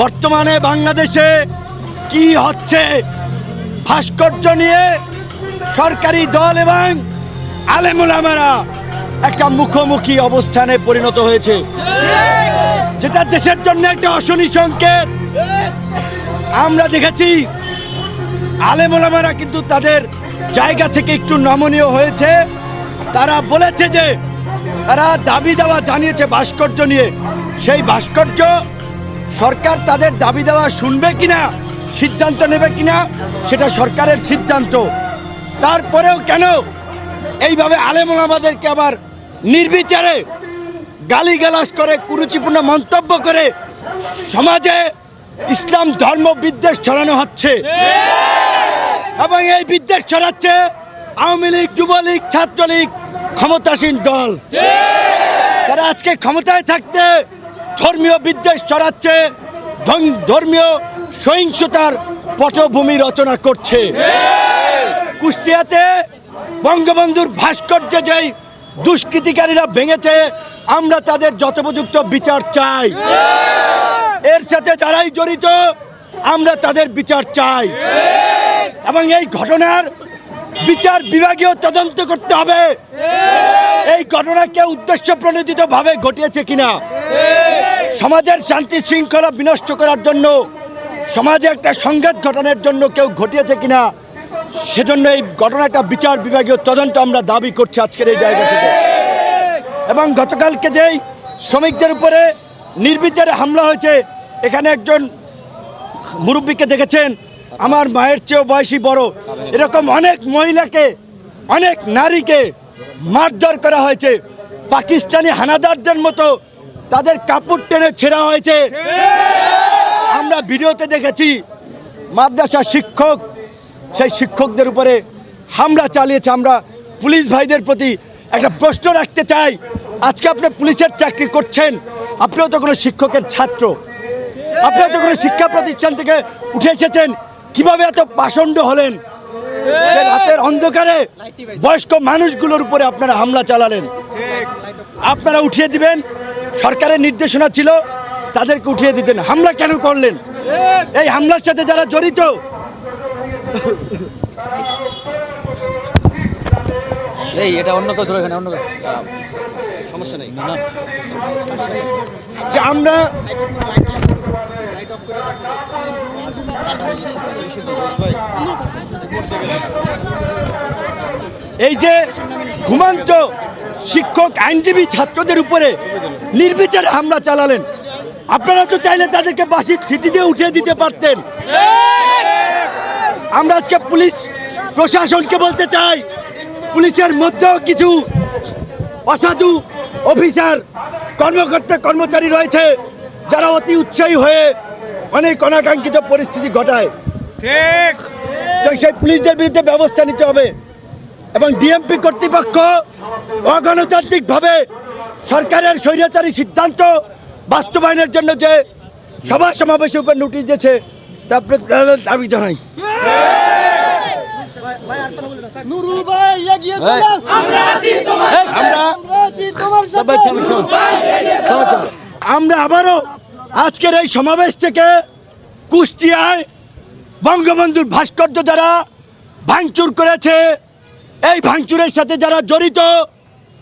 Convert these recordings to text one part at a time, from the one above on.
বর্তমানে বাংলাদেশে কি হচ্ছে, ভাস্কর্য নিয়ে সরকারি দল এবং আলেমুলামারা একটা মুখোমুখি অবস্থানে পরিণত হয়েছে, যেটা দেশের জন্য একটা অশনি সংকেত। আমরা দেখেছি আলেমুলামারা কিন্তু তাদের জায়গা থেকে একটু নমনীয় হয়েছে। তারা বলেছে যে তারা দাবি দেওয়া জানিয়েছে ভাস্কর্য নিয়ে, সেই ভাস্কর্য সরকার তাদের দাবি দেওয়া শুনবে কিনা, সিদ্ধান্ত নেবে কিনা, সেটা সরকারের সিদ্ধান্ত। তারপরেও কেন এইভাবে আলেমুলামাদেরকে আবার নির্বিচারে গালিগালাজ করে, কুরুচিপূর্ণ মন্তব্য করে সমাজে ইসলাম ধর্ম বিদ্বেষ ছড়ানো হচ্ছে, এবং এই বিদ্বেষ ছড়াচ্ছে আওয়ামী লীগ, যুবলীগ, ছাত্রলীগ, ক্ষমতাসীন দল। তারা আজকে ক্ষমতায় থাকতে ধর্মীয় বিদ্বেষ ছড়াচ্ছে, ধর্মীয় সহিংসতার পটভূমি রচনা করছে। কুষ্টিয়াতে বঙ্গবন্ধুর ভাস্কর্য যেই দুষ্কৃতিকারীরা ভেঙেছে, আমরা তাদের যথোপযুক্ত বিচার চাই। এর সাথে যারাই জড়িত আমরা তাদের বিচার চাই, এবং এই ঘটনার বিচার বিভাগীয় তদন্ত করতে হবে। এই ঘটনাকে উদ্দেশ্য প্রণোদিত ভাবে ঘটিয়েছে কিনা, সমাজের শান্তি শৃঙ্খলা বিনষ্ট করার জন্য, সমাজে একটা সংঘাত ঘটনার জন্য কেউ ঘটিয়েছে কিনা, সেজন্য এই ঘটনাটা বিচার বিভাগীয় তদন্ত আমরা দাবি করছি আজকের এই জায়গা থেকে। এবং গতকালকে যেই শ্রমিকদের উপরে নির্বিচারে হামলা হয়েছে, এখানে একজন মুরব্বীকে দেখেছেন, আমার মায়ের চেয়েও বয়সী বড়, এরকম অনেক মহিলাকে, অনেক নারীকে মারধর করা হয়েছে। পাকিস্তানি হানাদারদের মতো তাদের কাপড় টেনে ছেঁড়া হয়েছে। আমরা ভিডিওতে দেখেছি মাদ্রাসা শিক্ষক, সেই শিক্ষকদের উপরে হামলা চালিয়েছে। আমরা পুলিশ ভাইদের প্রতি একটা প্রশ্ন রাখতে চাই, আজকে আপনি পুলিশের চাকরি করছেন, আপনিও তো কোনো শিক্ষকের ছাত্র, আপনিও তো কোনো শিক্ষা প্রতিষ্ঠান থেকে উঠে এসেছেন, কিভাবে এত পাষণ্ড হলেন যে রাতের অন্ধকারে বয়স্ক মানুষগুলোর উপরে আপনারা হামলা চালালেন? আপনারা উঠিয়ে দিবেন, সরকারের নির্দেশনা ছিল তাদেরকে উঠিয়ে দিতেন, হামলা কেন করলেন? এই হামলার সাথে যারা জড়িত, এটা অন্য কেউ ধরো, এখানে অন্য সমস্যা নেই না, যে আমরা এই যে ঘুমন্ত শিক্ষক, আইনজীবী, ছাত্রদের উপরে নির্বিচারে হামলা চালালেন, আপনারা তো চাইলে তাদেরকে বাসির সিটি দিয়ে উঠিয়ে দিতে পারতেন। আমরা আজকে পুলিশ প্রশাসনকে বলতে চাই, পুলিশের মধ্যেও কিছু অসাধু অফিসার, কর্মকর্তা, কর্মচারী রয়েছে যারা অতি উৎসাহী হয়ে অনেক অনাকাঙ্ক্ষিত পরিস্থিতি ঘটায়। সেই পুলিশদের বিরুদ্ধে ব্যবস্থা নিতে হবে, এবং ডিএমপি কর্তৃপক্ষ অগণতান্ত্রিকভাবে সরকারের স্বৈরাচারী সিদ্ধান্ত বাস্তবায়নের জন্য যে সভা সমাবেশের উপর নোটিশ দিয়েছে, তা দাবি জানাই। আমরা আবারও আজকের এই সমাবেশ থেকে কুষ্টিয়ায় বঙ্গবন্ধুর ভাস্কর্য যারা ভাঙচুর করেছে, এই ভাঙচুরের সাথে যারা জড়িত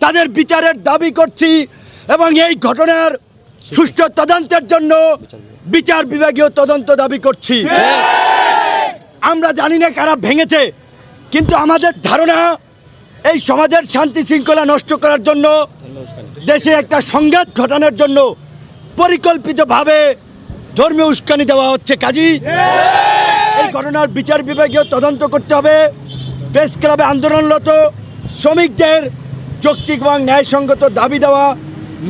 তাদের বিচারের দাবি করছি, এবং এই ঘটনার সুষ্ঠু তদন্তের জন্য বিচার বিভাগীয় তদন্ত দাবি করছি। আমরা জানি না কারা ভেঙেছে, কিন্তু আমাদের ধারণা এই সমাজের শান্তি শৃঙ্খলা নষ্ট করার জন্য, দেশে একটা সংঘাত ঘটানোর জন্য পরিকল্পিতভাবে ধর্মীয় উস্কানি দেওয়া হচ্ছে। কাজী এই ঘটনার বিচার বিভাগীয় তদন্ত করতে হবে। প্রেস ক্লাবে আন্দোলনরত শ্রমিকদের যৌক্তিক এবং ন্যায়সঙ্গত দাবি দেওয়া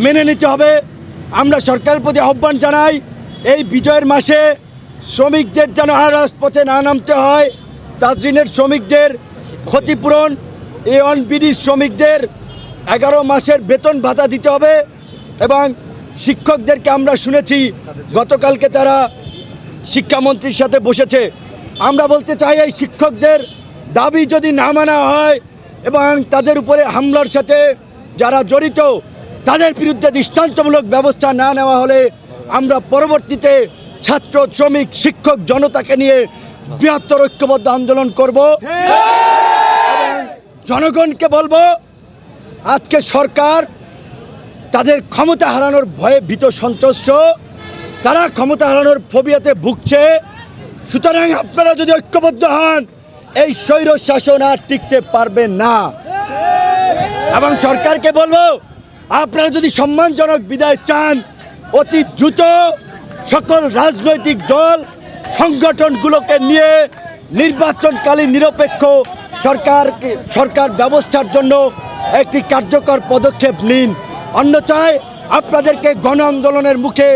মেনে নিতে হবে। আমরা সরকারের প্রতি আহ্বান জানাই, এই বিজয়ের মাসে শ্রমিকদের যেন আর রাজপথে না নামতে হয়। তাজরিনের শ্রমিকদের ক্ষতিপূরণ, A1BD শ্রমিকদের 11 মাসের বেতন ভাতা দিতে হবে, এবং শিক্ষকদেরকে আমরা শুনেছি গতকালকে তারা শিক্ষামন্ত্রীর সাথে বসেছে। আমরা বলতে চাই, এই শিক্ষকদের দাবি যদি না মানা হয় এবং তাদের উপরে হামলার সাথে যারা জড়িত তাদের বিরুদ্ধে দৃষ্টান্তমূলক ব্যবস্থা না নেওয়া হলে আমরা পরবর্তীতে ছাত্র, শ্রমিক, শিক্ষক জনতাকে নিয়ে বৃহত্তর ঐক্যবদ্ধ আন্দোলন করব। এবং জনগণকে বলবো, আজকে সরকার তাদের ক্ষমতা হারানোর ভয়ে ভীত সন্ত্রস্ত, তারা ক্ষমতা হারানোর ফোবিয়াতে ভুগছে। সুতরাং আপনারা যদি ঐক্যবদ্ধ হন, এই স্বৈর শাসন আর টিকতে পারবে না। এবং সরকারকে বলবো, আপনারা যদি সম্মানজনক বিদায় চান, অতি দ্রুত সকল রাজনৈতিক দল সংগঠনগুলোকে নিয়ে নির্বাচনকালীন নিরপেক্ষ সরকার ব্যবস্থার জন্য একটি কার্যকর পদক্ষেপ নিন। অন্যথায় আপনাদেরকে গণ আন্দোলনের মুখে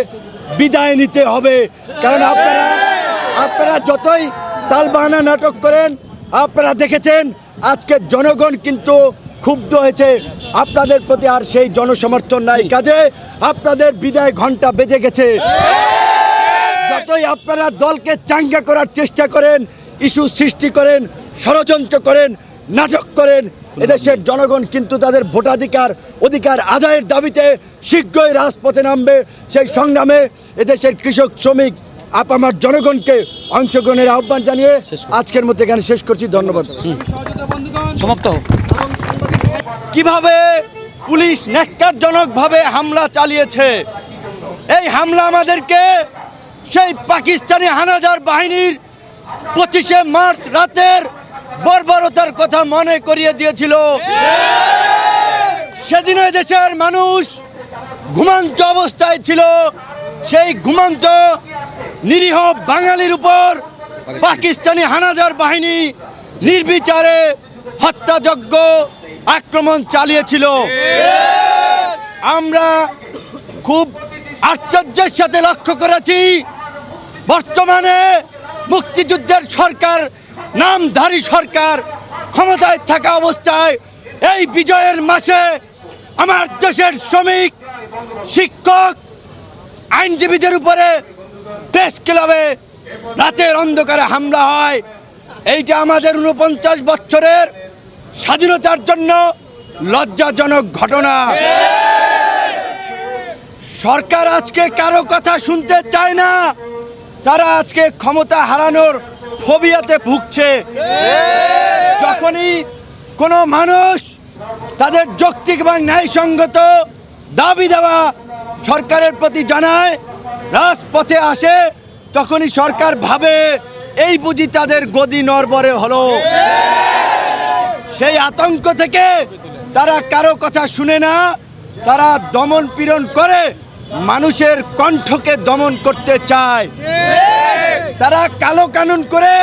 বিদায় নিতে হবে। কারণ আপনারা যতই তালবাহানা নাটক করেন, আপনারা দেখেছেন আজকে জনগণ কিন্তু ক্ষুব্ধ হয়েছে। আপনাদের প্রতি আর সেই জনসমর্থন নাই, কাজে আপনাদের বিদায় ঘন্টা বেজে গেছে। যতই আপনারা দলকে চাঙ্গা করার চেষ্টা করেন, ইস্যু সৃষ্টি করেন, ষড়যন্ত্র করেন, নাটক করেন, এদেশের জনগণ কিন্তু তাদের অধিকার আদায়ের দাবিতে শীঘ্রই রাজপথে নামবে। সেই সংগ্রামে এদেশের কৃষক, শ্রমিক, আপামার জনগণকে অংশগ্রহণের আহ্বান জানিয়ে আজকের মধ্যে এখানে শেষ করছি। ধন্যবাদ। সমাপ্ত। কিভাবে পুলিশ ন্যাক্কারজনকভাবে হামলা চালিয়েছে, এই হামলা আমাদেরকে সেই পাকিস্তানি হানাদার বাহিনীর 25শে মার্চ রাতের বর্বরতার কথা মনে করিয়ে দিয়েছিল। সেদিন দেশের মানুষ ঘুমন্ত অবস্থায় ছিল। সেই ঘুমন্ত নিরীহ বাঙালির উপর পাকিস্তানি হানাদার বাহিনী নির্বিচারে হত্যাযজ্ঞ আক্রমণ চালিয়েছিল। আমরা খুব আশ্চর্যের সাথে লক্ষ্য করেছি, বর্তমানে মুক্তিযুদ্ধের সরকার, নামধারী সরকার ক্ষমতায় থাকা অবস্থায় এই বিজয়ের মাসে আমার দেশের শ্রমিক, শিক্ষক, আইনজীবীদের উপরে প্রেস ক্লাবে রাতের অন্ধকারে হামলা হয়। এইটা আমাদের 49 বছরের স্বাধীনতার জন্য লজ্জাজনক ঘটনা। সরকার আজকে কারো কথা শুনতে চায় না, তারা আজকে ক্ষমতা হারানোর ফোবিয়াতে ভুগছে। যখনই কোনো মানুষ তাদের যৌক্তিক এবং ন্যায়সঙ্গত দাবি দেওয়া সরকারের প্রতি জানায়, রাজপথে আসে, তখনই সরকার ভাবে এই বুঝি তাদের গদি নড়বড়ে হলো। সেই আতঙ্ক থেকে তারা কারো কথা শুনে না, তারা দমন পীড়ন করে মানুষের কণ্ঠকে দমন করতে চায়। তারা কালো কানুন করে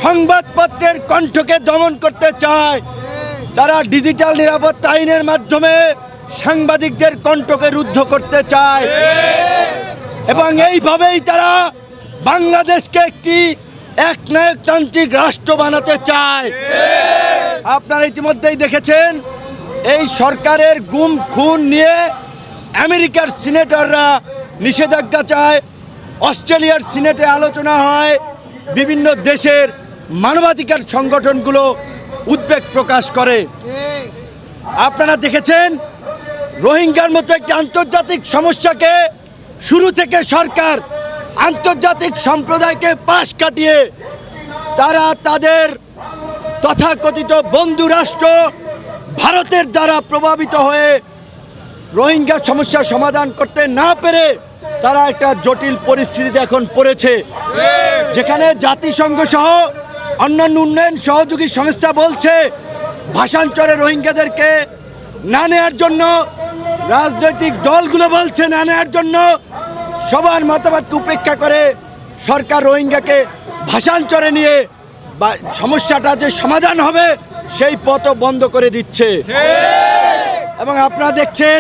সংবাদপত্রের কণ্ঠকে দমন করতে চায়। তারা ডিজিটাল নিরাপত্তা আইনের মাধ্যমে সাংবাদিকদের কণ্ঠকে রুদ্ধ করতে চায়। এবং এইভাবেই তারা বাংলাদেশকে একটি একনায়কতান্ত্রিক রাষ্ট্র বানাতে চায়। আপনারা ইতিমধ্যেই দেখেছেন, এই সরকারের গুম খুন নিয়ে আমেরিকার সিনেটররা নিষেধাজ্ঞা চায়, অস্ট্রেলিয়ার সিনেটে আলোচনা হয়, বিভিন্ন দেশের মানবাধিকার সংগঠনগুলো উদ্বেগ প্রকাশ করে। আপনারা দেখেছেন, রোহিঙ্গার মতো একটি আন্তর্জাতিক সমস্যাকে শুরু থেকে সরকার আন্তর্জাতিক সম্প্রদায়কে পাশ কাটিয়ে তারা তাদের তথাকথিত বন্ধু রাষ্ট্র ভারতের দ্বারা প্রভাবিত হয়ে রোহিঙ্গা সমস্যার সমাধান করতে না পেরে তারা একটা জটিল পরিস্থিতিতে এখন পড়েছে, যেখানে জাতিসংঘ সহ অন্যান্য উন্নয়ন সহযোগী সংস্থা বলছে ভাষান্তরে রোহিঙ্গাদেরকে না নেওয়ার জন্য, রাজনৈতিক দলগুলো বলছে না নেওয়ার জন্য। সবার মতামত উপেক্ষা করে সরকার রোহিঙ্গাকে ভাষান্তরে নিয়ে সমস্যাটা যে সমাধান হবে সেই পথও বন্ধ করে দিচ্ছে। এবং আপনারা দেখছেন